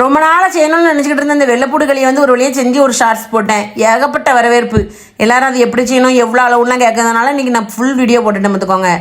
ரொம்ப நாளாக செய்யணும்னு நினச்சிக்கிட்டு இருந்த இந்த வெள்ளைப்பூடு களியை வந்து ஒரு வழியாக செஞ்சு ஒரு ஷார்ட்ஸ் போட்டேன். ஏகப்பட்ட வரவேற்பு. எல்லாரும் அது எப்படி செய்யணும் எவ்வளோ அளவுலாம் கேட்கறதுனால இன்றைக்கி நான் ஃபுல் வீடியோ போட்டுட்டேன் பார்த்துக்கோங்க.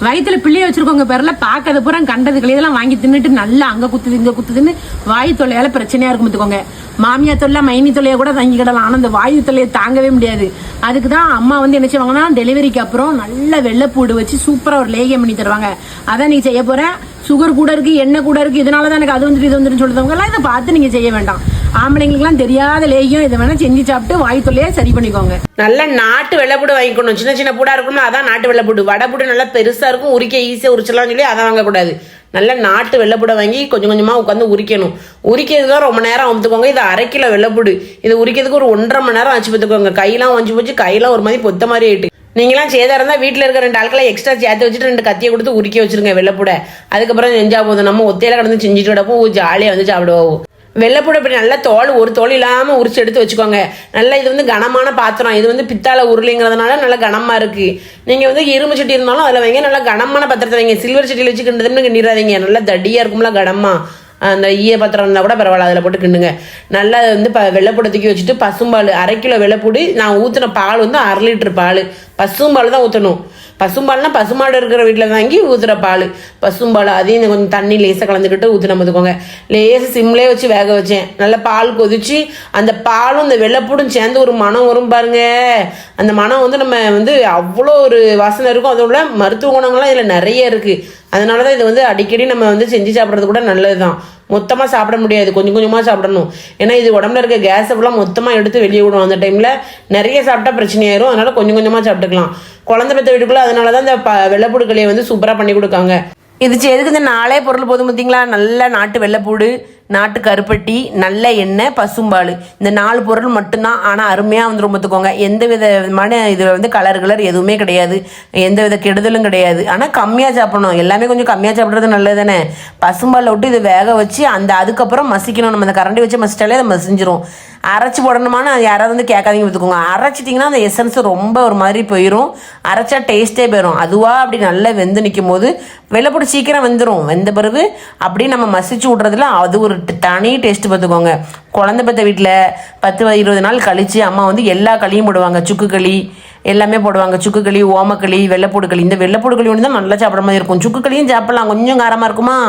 வயிற்றுல பிள்ளைய வச்சிருக்கோங்க பேர்ல பார்க்கறது பூரா கண்டது கிளியெல்லாம் வாங்கி தின்னுட்டு நல்லா அங்க குத்துது இங்க குத்துதுன்னு வாயு தொல்லையால பிரச்சனையா இருக்கும் பார்த்துக்கோங்க. மாமியா தொல்லை மைனி தொல்லையை கூட தாங்கிக்கிடலாம், ஆனால் அந்த வாயு தொல்லையை தாங்கவே முடியாது. அதுக்கு தான் அம்மா வந்து என்ன செய்வாங்கன்னா டெலிவரிக்கு அப்புறம் நல்ல வெள்ளைப்பூடு வச்சு சூப்பராக ஒரு லேகியம் பண்ணி தருவாங்க. அதான் நீ செய்ய போற. சுகர் கூட இருக்கு, எண்ணெய் கூட இருக்கு, இதனால தான் எனக்கு அது வந்துட்டு இது வந்துட்டு சொல்லுறவங்க எல்லாம் இதை பார்த்து நீங்க செய்ய வேண்டாம். ஆம்பளைங்களுக்குலாம் தெரியாத லேகியம் இதை வேணா செஞ்சு சாப்பிட்டு வாயு தொல்லையை சரி பண்ணிக்கோங்க. நல்ல நாட்டு வெள்ளைப்பூடு வாங்கிக்கணும். சின்ன சின்ன பூடா இருக்கும்ல, அதான் நாட்டு வெள்ளைப்பூடு. வடைப்பூடு நல்லா பெருசா இருக்கும், உரிக்க ஈஸியாக உரிச்சலாம்னு சொல்லி அதை வாங்கக்கூடாது. நல்ல நாட்டு வெள்ளைப்பூடை வாங்கி கொஞ்சம் கொஞ்சமாக உட்காந்து உரிக்கணும். உரிக்கிறதுக்கு ரொம்ப நேரம் அமுத்துக்கோங்க. இது 1/2 கிலோ வெள்ளைப்பூடு. இது உரிக்கிறதுக்கு ஒரு 1.5 மணி நேரம் ஆச்சு பார்த்துக்கோங்க. கையெல்லாம் வஞ்சி போச்சு, கையெல்லாம் ஒரு மாதிரி பொத்த மாதிரி ஆயிட்டு. நீங்களாம் செய்தா இருந்தால் வீட்டில் இருக்கிற 2 ஆட்களை எக்ஸ்ட்ரா சேர்த்து வச்சுட்டு 2 கத்தியை கொடுத்து உரிக்க வச்சிருங்க வெள்ளைப்பூடை. அதுக்கப்புறம் செஞ்சா போதும். நம்ம ஒத்தையில கடந்து செஞ்சுட்டு கிடப்போம், ஜாலியாக வந்து சாப்பிடுவோம். வெள்ளைப்பூடை இப்படி நல்லா ஒரு தோல் இல்லாமல் உரிச்சு எடுத்து வச்சுக்கோங்க. நல்லா இது வந்து கனமான பாத்திரம், இது வந்து பித்தாளை உருளைங்கிறதுனால நல்லா கனமாக இருக்குது. நீங்கள் வந்து இரும்பு சட்டி இருந்தாலும் அதில் வைங்க, நல்லா கனமான பாத்திரத்தை வைங்க. சில்வர் சட்டியில் வச்சு கிண்டுதுன்னு கிண்டிடாதீங்க. நல்லா தடியாக இருக்கும்ல கனமாக. அந்த ஈய பாத்திரம் இருந்தால் கூட பரவாயில்ல, அதில் போட்டு கிண்டுங்க. நல்லா வந்து வெள்ளைப்பூடை தூக்கி வச்சுட்டு பசும்பால் 1/2 கிலோ வெள்ளைப்பூடி. நான் ஊற்றின பால் வந்து 1/2 லிட்டர் பால். பசும்பால் தான் ஊற்றணும். பசும்பால்னா பசுமாடு இருக்கிற வீட்டில் வாங்கி ஊற்றுற பால் பசும்பால். அதையும் கொஞ்சம் தண்ணி லேசாக கலந்துக்கிட்டு ஊற்றின பார்த்துக்கோங்க. லேசாக சிம்லேயே வச்சு வேக வச்சேன். நல்லா பால் கொதிச்சு அந்த பாலும் இந்த வெள்ளைப்பூடும் சேர்ந்து ஒரு மனம் வரும் பாருங்க. அந்த மனம் வந்து நம்ம வந்து அவ்வளோ ஒரு வாசனை இருக்கும். அதோட மருத்துவ குணங்கள்லாம் இதில் நிறைய இருக்குது. அதனால தான் இது வந்து அடிக்கடி நம்ம வந்து செஞ்சு சாப்பிட்றது கூட நல்லது தான். மொத்தமாக சாப்பிட முடியாது, கொஞ்சம் கொஞ்சமாக சாப்பிடணும். ஏன்னா இது உடம்புல இருக்க கேஸை ஃபுல்லாக மொத்தமாக எடுத்து வெளியே விடும். அந்த டைமில் நிறைய சாப்பிட்டா பிரச்சனையாயிரும். அதனால கொஞ்சம் கொஞ்சமாக சாப்பிட்டுக்கலாம். குழந்தை பெற்ற வீட்டுக்குள்ள அதனால தான் இந்த வெள்ளைப்பூடு களியை வந்து சூப்பராக பண்ணி கொடுக்காங்க. இது எதுக்கு இந்த 4 பொருள் போதும் பார்த்தீங்களா? நல்ல நாட்டு வெள்ளைப்பூடு, நாட்டு கருப்பட்டி, நல்ல எண்ணெய், பசும்பால். இந்த 4 பொருள் மட்டும்தான். ஆனால் அருமையாக வந்துடும் பார்த்துக்கோங்க. எந்த விதமான இதில் வந்து கலர் எதுவுமே கிடையாது, எந்த வித கெடுதலும் கிடையாது. ஆனால் கம்மியாக சாப்பிடணும். எல்லாமே கொஞ்சம் கம்மியாக சாப்பிட்றது நல்லது தானே. பசும்பாலில் விட்டு இதை வேக வச்சு அதுக்கப்புறம் மசிக்கணும். நம்ம அந்த கரண்டி வச்சு மசிச்சாலே அதை மசிஞ்சிரும். அரைச்சி போடணுமான்னு யாராவது வந்து கேட்காதீங்க பார்த்துக்கோங்க. அரைச்சிட்டிங்கன்னா அந்த எசன்ஸ் ரொம்ப ஒரு மாதிரி போயிடும். அரைச்சா டேஸ்ட்டே போயிடும். அதுவாக அப்படி நல்லா வெந்து நிற்கும் போது வெள்ளைப்பூடு சீக்கிரம் வெந்துடும். வெந்த பிறகு அப்படியே நம்ம மசிச்சு விட்றதுல அது ஒரு தனி டேஸ்ட்டு பார்த்துக்கோங்க. குழந்தை பெற்ற வீட்டில் 10-20 நாள் கழித்து அம்மா வந்து எல்லா களியும் போடுவாங்க. சுக்கு களி எல்லாமே போடுவாங்க. சுக்கு களி, ஓமக்களி, வெள்ளைப்பூடு களி. இந்த வெள்ளைப்பூடு களி ஒன்று தான் நல்லா சாப்பிட்ற மாதிரி இருக்கும். சுக்கு களியும் சாப்பிடலாம், கொஞ்சம் காரமாக இருக்குமா.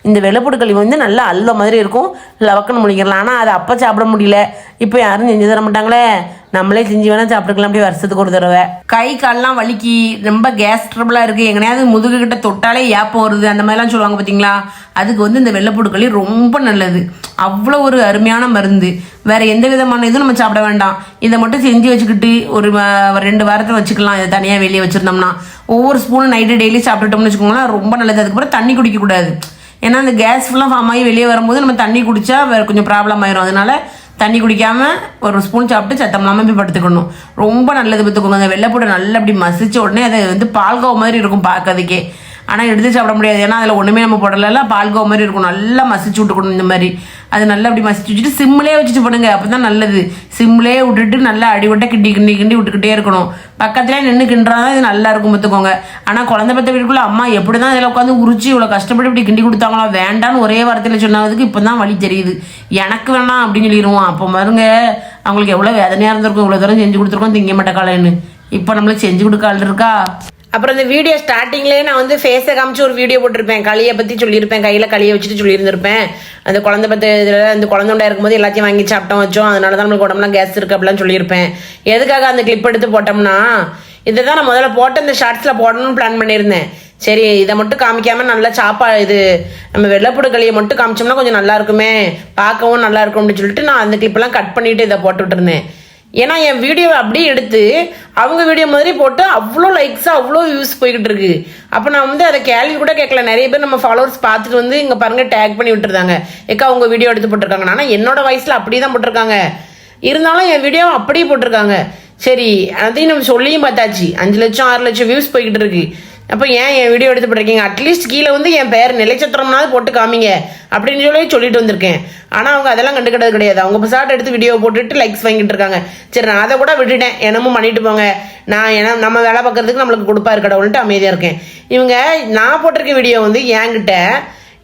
இந்த வெள்ளைப்பூடு களி வந்து நல்லா அல்வா மாதிரி இருக்கும், லவக்குன்னு முடிக்கலாம். ஆனால் அதை அப்போ சாப்பிட முடியல. இப்போ யாரும் செஞ்சு தர மாட்டாங்களே, நம்மளே செஞ்சு வேணால் சாப்பிட்டுக்கலாம். அப்படி வருஷத்துக்கு ஒரு தடவை. கை கால்லாம் வலிக்கு ரொம்ப கேஸ் ட்ரபிளாக இருக்குது, எங்கனையாவது முதுகு கிட்ட தொட்டாலே ஏப்பம் வருது, அந்த மாதிரிலாம் சொல்லுவாங்க பார்த்தீங்களா? அதுக்கு வந்து இந்த வெள்ளைப்பூடு களி ரொம்ப நல்லது. அவ்வளோ ஒரு அருமையான மருந்து. வேறு எந்த விதமான இதுவும் நம்ம சாப்பிட வேண்டாம். இதை மட்டும் செஞ்சு வச்சுக்கிட்டு ஒரு 2 வாரத்தை வச்சுக்கலாம். இதை தனியாக வெளியே வச்சுருந்தோம்னா ஒவ்வொரு ஸ்பூனும் நைட்டு டெய்லி சாப்பிட்டுட்டோம்னு வச்சுக்கோங்களேன், ரொம்ப நல்லது. அதுக்கப்புறம் தண்ணி குடிக்கக்கூடாது. ஏன்னா அந்த கேஸ் ஃபுல்லாக ஃபார்ம் ஆகி வெளியே வரும்போது நம்ம தண்ணி குடித்தா வேறு கொஞ்சம் ப்ராப்ளம் ஆயிரும். அதனால தண்ணி குடிக்காமல் ஒரு ஸ்பூன் சாப்பிட்டு சத்தம் இல்லாமல் போய் படுத்துக்கணும். ரொம்ப நல்லது பார்த்துக்கோங்க. அந்த வெள்ளைப்பூடை நல்லா அப்படி மசிச்ச உடனே அதை வந்து பால்கோவா மாதிரி இருக்கும் பார்க்கறதுக்கே. ஆனால் எடுத்து சாப்பிட முடியாது, ஏன்னா அதில் ஒன்றுமே நம்ம போடல. பால்கோவா மாதிரி இருக்கும். நல்லா மசிச்சு விட்டுக்கணும். இந்த மாதிரி அது நல்லா அப்படி மசிச்சு வச்சுட்டு சிம்லேயே வச்சுட்டு பண்ணுங்க. அப்போ தான் நல்லது. சிம்லேயே விட்டுட்டு நல்லா அடிவட்ட கிண்டி விட்டுக்கிட்டே இருக்கணும். பக்கத்துலேயே நின்று கிண்டுறாதான் இது நல்லா இருக்கும் பார்த்துக்கோங்க. ஆனால் குழந்தை பெற்ற வீட்டுக்குள்ள அம்மா எப்படி தான் இதில் உட்காந்து உரிச்சு இவ்வளோ கஷ்டப்பட்டு இப்படி கிண்டி கொடுத்தாங்களோ, வேண்டான்னு ஒரே வாரத்தில் சொன்னதுக்கு இப்போ தான் வழி தெரியுது. எனக்கு வேணாம் அப்படின்னு சொல்லிடுவோம். அப்போ பாருங்க அவங்களுக்கு எவ்வளோ வேதனையாக இருந்திருக்கும். இவ்வளோ தூரம் செஞ்சு கொடுத்துருக்கோம் திங்க மாட்டேக்காலன்னு. இப்போ நம்மளுக்கு செஞ்சு கொடுக்க ஆள் இருக்கா? அப்புறம் இந்த வீடியோ ஸ்டார்டிங்லேயே நான் வந்து ஃபேஸை காமிச்சு ஒரு வீடியோ போட்டிருப்பேன். களியை பற்றி சொல்லியிருப்பேன். கையில் களியை வச்சுட்டு சொல்லியிருந்திருப்பேன். அந்த குழந்தை பற்றி இதில் அந்த குழந்தைண்டா இருக்கும்போது எல்லாத்தையும் வாங்கி சாப்பிட்டோம் வச்சோம், அதனால தான் நம்மளுக்கு உடம்புலாம் கேஸ் இருக்குது அப்படிலாம் சொல்லியிருப்பேன். எதுக்காக அந்த கிளிப் எடுத்து போட்டோம்னா, இதை தான் நான் முதல்ல போட்டு இந்த ஷார்ட்ஸில் போடணும்னு பிளான் பண்ணியிருந்தேன். சரி இதை மட்டும் காமிக்காமல் நல்லா இது நம்ம வெள்ளைப்பூடு களியை மட்டும் காமிச்சோம்னா கொஞ்சம் நல்லா இருக்குமே, பார்க்கவும் நல்லா இருக்கும் அப்படின்னு சொல்லிட்டு நான் அந்த கிளிப்பெல்லாம் கட் பண்ணிவிட்டு இதை போட்டுட்டு இருந்தேன். ஏன்னா என் வீடியோவை அப்படியே எடுத்து அவங்க வீடியோ மாதிரி போட்டு அவ்வளோ லைக்ஸாக அவ்வளோ வியூஸ் போய்கிட்டு இருக்கு. அப்போ நான் வந்து அதை கேள்வி கூட கேட்கல. நிறைய பேர் நம்ம ஃபாலோவர்ஸ் பார்த்துட்டு வந்து இங்கே பாருங்கள் டேக் பண்ணி விட்டுருந்தாங்க, ஏக்கா அவங்க வீடியோ எடுத்து போட்டிருக்காங்க. ஆனால் என்னோட வாய்ஸில் அப்படி தான் போட்டிருக்காங்க. இருந்தாலும் என் வீடியோ அப்படியே போட்டிருக்காங்க. சரி அதையும் நம்ம சொல்லியும் பார்த்தாச்சு. 5 லட்சம் 6 லட்சம் வியூஸ் போய்கிட்டு இருக்கு. அப்போ ஏன் என் வீடியோ எடுத்து போட்டிருக்கீங்க? அட்லீஸ்ட் கீழே வந்து என் பேர் நிலைச்சத்திரம்னாவது போட்டு காமிங்க அப்படின்னு சொல்லிட்டு வந்திருக்கேன். ஆனால் அவங்க அதெல்லாம் கண்டுக்கிட்டது கிடையாது. அவங்க பசாட் எடுத்து வீடியோ போட்டுட்டு லைக்ஸ் வாங்கிட்டு இருக்காங்க. சரி நான் அதை கூட விட்டுட்டேன், என்னமும் பண்ணிட்டு போங்க, நான் நம்ம வேலை பார்க்கறதுக்கு நம்மளுக்கு கொடுப்பாரு கடவுள்ன்ட்டு அமைதியாக இருக்கேன். இவங்க நான் போட்டிருக்க வீடியோ வந்து என்கிட்ட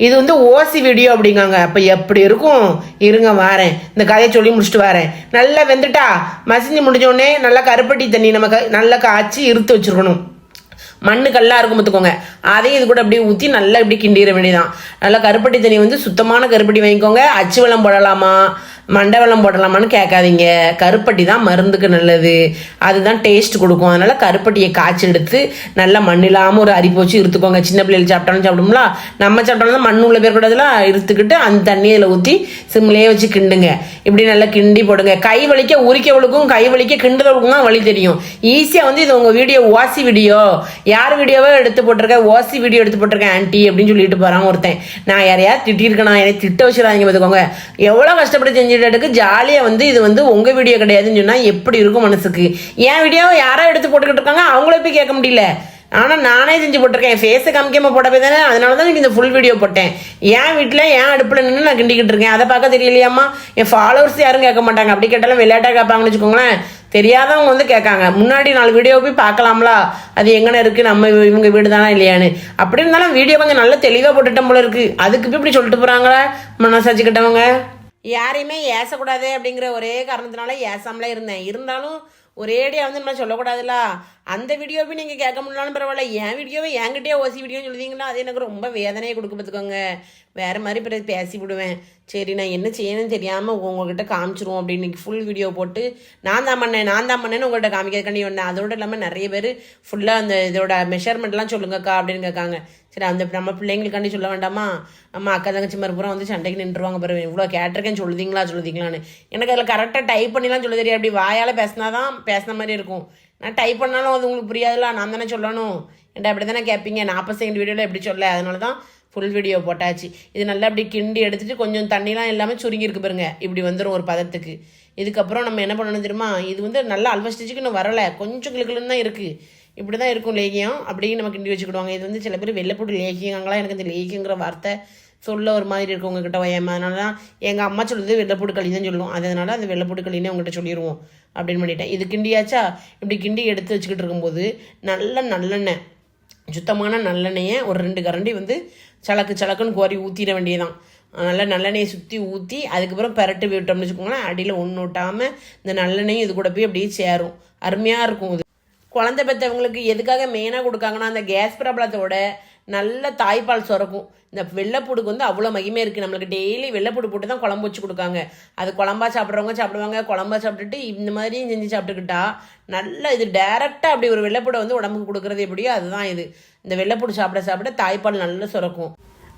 இது வந்து ஓசி வீடியோ அப்படிங்காங்க. அப்போ எப்படி இருக்கும்? இருங்க வாரேன், இந்த கதையை சொல்லி முடிச்சுட்டு வரேன். நல்லா வெந்துட்டா மசிஞ்சு முடிஞ்சோடனே நல்லா கருப்பட்டி தண்ணி நம்ம நல்லா காய்ச்சி இருத்து வச்சிருக்கணும். மண்ணு கல்லா இருக்கும் பார்த்துக்கோங்க. அதையும் இது கூட அப்படியே ஊற்றி நல்லா இப்படி கிண்டிட வேண்டியதான். நல்லா கருப்பட்டி தண்ணி வந்து சுத்தமான கருப்பட்டி வாங்கிக்கோங்க. அச்சு வெல்லம் போடலாமா மண்டை வெல்லம் போடலாமான்னு கேட்காதீங்க. கருப்பட்டி தான் மருந்துக்கு நல்லது, அதுதான் டேஸ்ட் கொடுக்கும். அதனால கருப்பட்டியை காய்ச்சி எடுத்து நல்லா மண் இல்லாமல் ஒரு அரிப்பு வச்சு இருத்துக்கோங்க. சின்ன பிள்ளைகள் சாப்பிட்டாலும் சாப்பிடும்ல, நம்ம சாப்பிட்டாலும் மண் உள்ள பேர் கூடதெல்லாம் இருத்துக்கிட்டு அந்த தண்ணியை இதில் ஊற்றி சிம்லேயே வச்சு கிண்டுங்க. இப்படி நல்லா கிண்டி போடுங்க. கை வலிக்க உரிக்கவளுக்கும் கை வலிக்க கிண்டுறவளுக்கும் தான் வலி தெரியும். ஈஸியாக வந்து இது உங்கள் வீடியோ ஓசி வீடியோ, யார் வீடியோவே எடுத்து போட்டிருக்கேன், ஓசி வீடியோ எடுத்து போட்டிருக்கேன் ஆன்ட்டி அப்படின்னு சொல்லிட்டு போகிறான் ஒருத்தன். நான் யாரையாவது திட்டிருக்கேன், என்னை திட்ட வச்சுடாதீங்க பார்த்துக்கோங்க. எவ்வளோ கஷ்டப்பட்டு செஞ்சுட்டு ஜாலியாக வந்து இது வந்து உங்கள் வீடியோ கிடையாதுன்னு சொன்னால் எப்படி இருக்கும் மனசுக்கு? என் வீடியோவை யாரோ எடுத்து போட்டுக்கிட்டு இருக்காங்க, அவங்கள போய் கேட்க முடியல. ஆனால் நானே செஞ்சு போட்டிருக்கேன். என் ஃபேஸை காமிக்காம போட போய் தானே, அதனால தான் இந்த ஃபுல் வீடியோ போட்டேன். என் வீட்டில் என் அடுப்பில் நின்று நான் கிண்டிக்கிட்டு இருக்கேன். அதை பார்க்க தெரியலையாம்மா? என் ஃபாலோவர்ஸ் யாரும் கேட்க மாட்டாங்க. அப்படி கேட்டாலும் விளையாட்டாக கேட்பாங்கன்னு வச்சுக்கோங்களேன். தெரியாதவங்க வந்து கேட்காங்க. முன்னாடி 4 வீடியோ போய் பார்க்கலாம்ல, அது எங்கன்னு இருக்குது, நம்ம இவங்க வீடு தானே இல்லையான்னு. அப்படி இருந்தாலும் வீடியோ கொஞ்சம் நல்லா தெளிவாக போட்டுட்டோம் போல இருக்குது. அதுக்கு போய் இப்படி சொல்லிட்டு போகிறாங்களா மனசாச்சுக்கிட்டவங்க? யாரையுமே ஏசக்கூடாது அப்படிங்கிற ஒரே காரணத்தினால ஏசாமலே இருந்தேன். இருந்தாலும் ஒரேடியாக வந்து நம்ம சொல்லக்கூடாதுல்ல. அந்த வீடியோவை நீங்கள் கேட்க முடியலான்னு பரவாயில்ல, என் வீடியோவை என்கிட்டயே ஓசி வீடியோன்னு சொல்லுவீங்கன்னா அது எனக்கு ரொம்ப வேதனையை கொடுக்க பார்த்துக்கோங்க. வேறு மாதிரி பிறகு பேசி விடுவேன். சரி நான் என்ன செய்யணும்னு தெரியாமல் உங்கள்கிட்ட காமிச்சிருவோம் அப்படின்னு ஃபுல் வீடியோ போட்டு நான் தான் பண்ணேன்னு உங்கள்கிட்ட காமிக்கிறதுக்காண்டி வந்தேன். அதோடு இல்லாமல் நிறைய பேர் ஃபுல்லாக அந்த இதோட மெஷர்மெண்ட்லாம் சொல்லுங்கக்கா அப்படின்னு கேட்காங்க. சரி அந்த நம்ம பிள்ளைங்களுக்காண்டி சொல்ல வேண்டாமா? நம்ம அக்கா தங்கச்சி மறுபுறம் வந்து சண்டைக்கு நின்றுவாங்க பாரு, இவ்வளோ கேட்டிருக்கேன்னு சொல்லுதீங்களான்னு. எனக்கு அதில் கரெக்டாக டைப் பண்ணிலாம் சொல்ல தெரியாது. அப்படி வாயால் பேசினா பேசின மாதிரி இருக்கும். நான் டைப் பண்ணாலும் அது உங்களுக்கு புரியாதுல்ல, நான் தானே சொல்லணும். என்கிட்ட அப்படி தானே கேட்பீங்க. 40 செகண்ட் வீடியோவில் எப்படி சொல்ல, அதனால தான் ஃபுல் வீடியோ போட்டாச்சு. இது நல்லா அப்படி கிண்டி எடுத்துகிட்டு கொஞ்சம் தண்ணிலாம் எல்லாமே சுருங்கி இருக்கு பாருங்க, இப்படி வந்துடும் ஒரு பதத்துக்கு. இதுக்கப்புறம் நம்ம என்ன பண்ணணும் தெரியுமா? இது வந்து நல்லா அல்வா ஸ்டிச்சுக்கு இன்னும் வரலை, கொஞ்சம் கிளுக்குன்னு தான் இருக்குது. இப்படி தான் இருக்கும் லேகியம். அப்படியே நம்ம கிண்டி வச்சுக்கிடுவாங்க. இது வந்து சில பேர் வெள்ளைப்பூடு லேகியங்களா, எனக்கு இந்த லேகியங்கிற வார்த்தை சொல்ல ஒரு மாதிரி இருக்கும் உங்ககிட்ட வயமா. அதனால தான் எங்கள் அம்மா சொல்லுறது வெள்ளைப்பூடு களி தான் சொல்லுவோம். அதனால அந்த வெள்ளைப்பூடு களினே உங்கள்கிட்ட சொல்லிடுவோம் அப்படின்னு பண்ணிட்டேன். இது கிண்டியாச்சா, இப்படி கிண்டி எடுத்து வச்சுக்கிட்டு இருக்கும்போது நல்லெண்ணெய், சுத்தமான நல்லெண்ணெயை ஒரு 2 கரண்டி வந்து சலக்குன்னு கோரி ஊற்றிட வேண்டியதான். நல்லா நல்லெண்ணெயை சுற்றி ஊற்றி அதுக்கப்புறம் பெரட்டு விட்டோம்னு வச்சுக்கோங்களேன். அடியில் ஒன்று விட்டாமல் இந்த நல்லெண்ணெயும் இது கூட போய் அப்படியே சேரும். அருமையாக இருக்கும். இது குழந்தை பெற்றவங்களுக்கு எதுக்காக மெயினாக கொடுக்காங்கன்னா, அந்த கேஸ் ப்ராப்ளத்தோட நல்ல தாய்ப்பால் சுரக்கும். இந்த வெள்ளைப்பூடுக்கு வந்து அவ்வளோ மகிமை இருக்குது. நம்மளுக்கு டெய்லி வெள்ளைப்பூடு போட்டு தான் குழம்பு வச்சு கொடுக்காங்க. அது குழம்பா சாப்பிட்றவங்க சாப்பிடுவாங்க. குழம்பா சாப்பிட்டுட்டு இந்த மாதிரியும் செஞ்சு சாப்பிட்டுக்கிட்டா நல்லா இது டேரெக்டாக அப்படி ஒரு வெள்ளைப்பூடை வந்து உடம்புக்கு கொடுக்குறது எப்படியோ அதுதான் இது. இந்த வெள்ளைப்பூடு சாப்பிட தாய்ப்பால் நல்லா சுரக்கும்.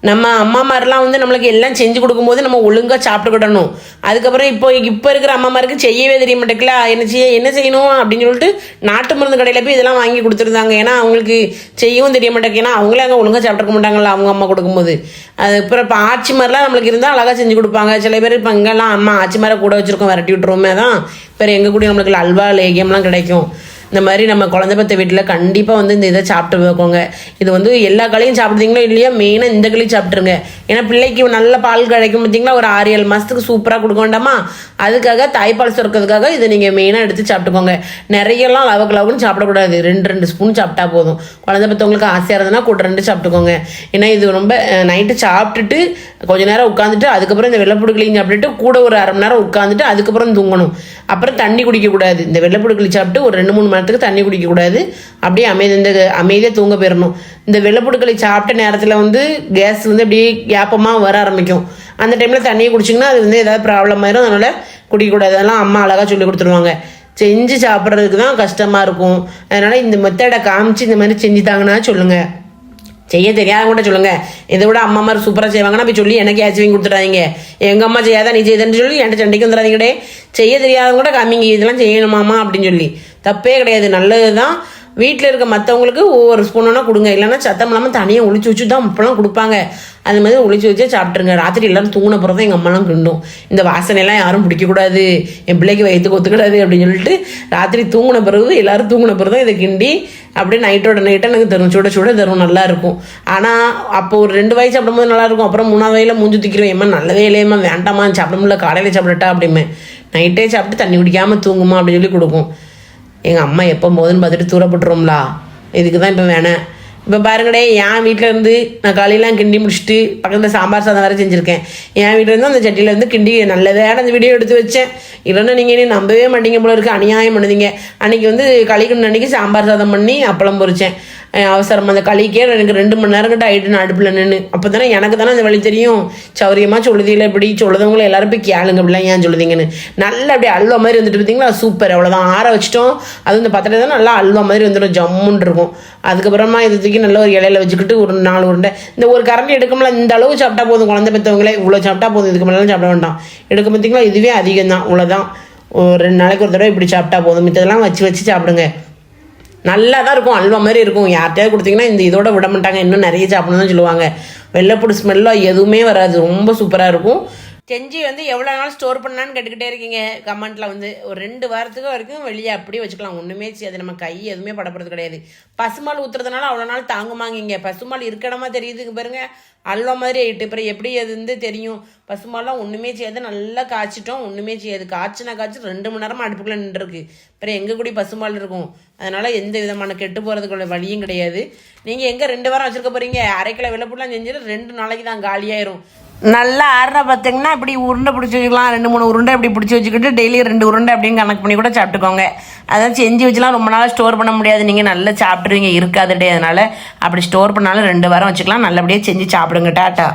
நம்ம அம்மா மாதிரிலாம் வந்து நம்மளுக்கு எல்லாம் செஞ்சு கொடுக்கும்போது நம்ம ஒழுங்காக சாப்பிட்டுக்கிடணும். அதுக்கப்புறம் இப்போ இருக்கிற அம்மாமாருக்கு செய்யவே தெரிய மாட்டேங்கல, என்ன செய்யணும் அப்படின்னு சொல்லிட்டு நாட்டு மருந்து கடையில் போய் இதெல்லாம் வாங்கி கொடுத்துருந்தாங்க. ஏன்னா அவங்களுக்கு செய்யவும் தெரிய மாட்டேங்க. ஏன்னா அவங்களே அங்கே ஒழுங்காக சாப்பிட்ருக்க மாட்டாங்களா அவங்க அம்மா கொடுக்கும்போது. அதுக்கப்புறம் இப்போ ஆச்சி மாதிரிலாம் நம்மளுக்கு இருந்தால் அழகாக செஞ்சு கொடுப்பாங்க. சில பேர் இப்போ இங்கெல்லாம் அம்மா ஆச்சி மாதிரி கூட வச்சுருக்கோம், விரட்டி விட்டுருவோமே தான். இப்போ எங்கள் கூட நம்மளுக்கு அல்வா லேகியம்லாம் கிடைக்கும். இந்த மாதிரி நம்ம குழந்தை பற்ற வீட்டில் கண்டிப்பாக வந்து இந்த இதை சாப்பிட்டு வைக்கோங்க. இது வந்து எல்லா களையும் சாப்பிட்றீங்களோ இல்லையா, மெயினாக இந்த களையும் சாப்பிட்ருங்க. ஏன்னா பிள்ளைக்கு நல்ல பால் கிடைக்கும் பார்த்தீங்களா, ஒரு 6-7 மாதத்துக்கு சூப்பராக கொடுக்க வேண்டாமா? அதுக்காக தாய்ப்பால் சுரக்கிறதுக்காக இதை நீங்கள் மெயினாக எடுத்து சாப்பிட்டுக்கோங்க. நிறையெல்லாம் லவக்குன்னு சாப்பிடக்கூடாது. 2 ஸ்பூன் சாப்பிட்டா போதும். குழந்தை பற்றவங்களுக்கு ஆசையாக இருந்ததுன்னா கூட 2 சாப்பிட்டுக்கோங்க. ஏன்னா இது ரொம்ப நைட்டு சாப்பிட்டுட்டு கொஞ்சம் நேரம் உட்காந்துட்டு அதுக்கப்புறம் இந்த வெள்ளைப்பூடுகளையும் சாப்பிட்டுட்டு கூட ஒரு 1/2 மணி நேரம் உட்காந்துட்டு அதுக்கப்புறம் தூங்கணும். அப்புறம் தண்ணி குடிக்கக்கூடாது. இந்த வெள்ளைப்பூடுகளை சாப்பிட்டு ஒரு 2-3 மணி நேரத்துக்கு தண்ணி குடிக்கக்கூடாது. அப்படியே அமைதியாக தூங்க போயிடணும். இந்த வெள்ளைப்பூடுகளை சாப்பிட்ட நேரத்தில் வந்து கேஸ் வந்து அப்படியே ஏப்பமாக வர ஆரம்பிக்கும். அந்த டைமில் தண்ணியை குடிச்சிங்கன்னா அது வந்து ஏதாவது ப்ராப்ளம் ஆயிரும். அதனால் குடிக்கக்கூடாது. அதெல்லாம் அம்மா அழகாக சொல்லி கொடுத்துருவாங்க. செஞ்சு சாப்பிட்றதுக்கு தான் கஷ்டமாக இருக்கும். அதனால் இந்த மெத்தடை காமிச்சு இந்த மாதிரி செஞ்சு தாங்கன்னா சொல்லுங்கள். செய்ய தெரியாத கூட சொல்லுங்கள். இதை விட அம்மா மாதிரி சூப்பராக செய்வாங்கன்னா போய் சொல்லி எனக்கு ஏச்சு வாங்கி கொடுத்துடாதீங்க. எங்கள் அம்மா செய்யாதான் நீ செய்யுதுன்னு சொல்லி என்கிட்ட சண்டைக்கு வந்துடாதீங்கடே. செய்ய தெரியாதவங்க கூட காமிங்க இதெல்லாம் செய்யணுமாமா அப்படின்னு சொல்லி. தப்பே கிடையாது, நல்லது தான். வீட்டில் இருக்க மற்றவங்களுக்கு ஒவ்வொரு ஸ்பூனா கொடுங்க. இல்லைன்னா சத்தம் இல்லாமல் தனியாக ஒளிச்சு வச்சு தான் இப்போலாம் கொடுப்பாங்க. அது மாதிரி ஒளிச்சு வச்சே சாப்பிட்ருங்க. ராத்திரி எல்லோரும் தூங்கின பிறகு தான் எங்கள் அம்மாலாம் கிண்டும். இந்த வாசனையெல்லாம் யாரும் பிடிக்கக்கூடாது, என் பிள்ளைக்கு வயிற்றுக்கு ஒத்துக்கூடாது அப்படின்னு சொல்லிட்டு ராத்திரி தூங்கின பிறகு எல்லோரும் தூங்கின பிறகு தான் இதை கிண்டி அப்படியே நைட்டோட நைட்டாக எனக்கு தரும், சுட தரும், நல்லாயிருக்கும். ஆனால் அப்போ ஒரு 2 வாய் சாப்பிடும்போது நல்லாயிருக்கும். அப்புறம் 3ஆவது வாயில் மூஞ்சி தூக்கிடுவேன். ஏம்மா நல்லதே இல்லையம்மா, வேண்டாமா, சாப்பிட முடியல, காலையில் சாப்பிடட்டா அப்படிமே. நைட்டே சாப்பிட்டு தண்ணி குடிக்காமல் தூங்குமா அப்படின்னு சொல்லி கொடுக்கும். எங்கள் அம்மா எப்போ போதுன்னு பார்த்துட்டு தூரப்பட்டுருவோம்லா. இதுக்கு தான் இப்போ வேணேன். இப்போ பாருங்கடே, என் வீட்டில் இருந்து நான் காலையெல்லாம் கிண்டி முடிச்சுட்டு பக்கத்தில் சாம்பார் சாதம் வேறு செஞ்சுருக்கேன். என் வீட்டில் இருந்து அந்த சட்டியில் வந்து கிண்டி நல்லதாக அந்த வீடியோ எடுத்து வச்சேன். இல்லைன்னா நீங்கள் என்ன நம்பவே மாட்டீங்க போல இருக்குது, அநியாயம் பண்ணுதீங்க. அன்றைக்கி வந்து களிக்கணும் அன்றைக்கி சாம்பார் சாதம் பண்ணி அப்பளம் பொரித்தேன். அவசரம் அந்த களிக்கே எனக்கு 2 மணி நேரம் கிட்ட ஆகிட்டு நான் அடுப்பில் நின்று. அப்போ தானே எனக்கு தானே அந்த வழி தெரியும். சௌரியமாக சொல்லுதில்லை, இப்படி சொல்லுதவங்களை எல்லாரும் போய் கேளுங்க, அப்படிலாம் ஏன் சொல்லுதீங்கன்னு. நல்லா அப்படியே அல்வா மாதிரி வந்துட்டு பார்த்தீங்களா, சூப்பர். அவ்வளோதான், ஆற வச்சிட்டோம். அது இந்த பத்திரத்தை தான் நல்லா அல்வா மாதிரி வந்துடும், ஜம்முன்னு இருக்கும். அதுக்கப்புறமா இது தூக்கி நல்ல ஒரு இலையில வச்சுக்கிட்டு ஒரு 4 உருண்டை, இந்த ஒரு கரண்டி எடுக்கல, இந்த அளவு சாப்பிட்டா போதும். குழந்தை பெற்றவங்களே இவ்வளோ சாப்பிட்டா போதும், இதுக்கு மேலாம் சாப்பிட வேண்டாம். எடுக்க பார்த்தீங்களா, இதுவே அதிகம் தான். இவ்வளோதான், ஒரு 2 நாளைக்கு ஒரு தடவை இப்படி சாப்பிட்டா போதும். மித்ததெல்லாம் வச்சு சாப்பிடுங்க. நல்லா தான் இருக்கும், அல்வா மாதிரி இருக்கும். யார்கிட்டயாவது கொடுத்தீங்கன்னா இந்த இதோட விட மாட்டாங்க, இன்னும் நிறைய சாப்பிடணும்னு சொல்லுவாங்க. வெள்ளைப்பூடு ஸ்மெல்லோ எதுவுமே வராது, ரொம்ப சூப்பராக இருக்கும். செஞ்சு வந்து எவ்வளோ நாள் ஸ்டோர் பண்ணலான்னு கேட்டுக்கிட்டே இருக்கீங்க கமெண்ட்டில். வந்து ஒரு 2 வாரத்துக்கு வரைக்கும் வெளியே அப்படியே வச்சுக்கலாம், ஒன்றுமே செய்யாது. நம்ம கை எதுவுமே படப்படுறது கிடையாது. பசுமால் ஊற்றுறதுனால அவ்வளோ நாள் தாங்குமாங்க. இங்கே பசுமால் இருக்கடமா தெரியுதுக்கு பாருங்க, அல்வா மாதிரி ஆகிட்டு. அப்புறம் எப்படி அது வந்து தெரியும்? பசுமாலாம் ஒன்றுமே செய்யாது, நல்லா காய்ச்சிட்டோம், ஒன்றுமே செய்யாது. காய்ச்சி 2 மணி நேரமாக அடுப்புக்குள்ளே நின்றுருக்கு. அப்புறம் எங்கே கூடி பசுமால் இருக்கும்? அதனால் எந்த விதமான கெட்டு போகிறதுக்குள்ள வழியும் கிடையாது. நீங்கள் எங்கே 2 வாரம் வச்சுருக்க போகிறீங்க? அரை கிலோ வெள்ளைப்பூடெலாம் செஞ்சுட்டு 2 நாளைக்கு தான் காலியாயிரும். நல்லா ஆறுனா பார்த்தீங்கன்னா இப்படி உருண்டை பிடிச்சி வச்சுக்கலாம். 2-3 உருண்டை இப்படி பிடிச்சி வச்சுக்கிட்டு டெய்லி 2 உருண்டை அப்படின்னு கணக்கு பண்ணி கூட சாப்பிட்டுக்கோங்க. அதான் செஞ்சு வச்சுலாம் ரொம்ப நாள் ஸ்டோர் பண்ண முடியாது, நீங்கள் நல்லா சாப்பிட்ருவீங்க இருக்காதுட்டே. அதனால் அப்படி ஸ்டோர் பண்ணாலும் 2 வாரம் வச்சுக்கலாம். நல்லபடியாக செஞ்சு சாப்பிடுங்க. டாட்டா.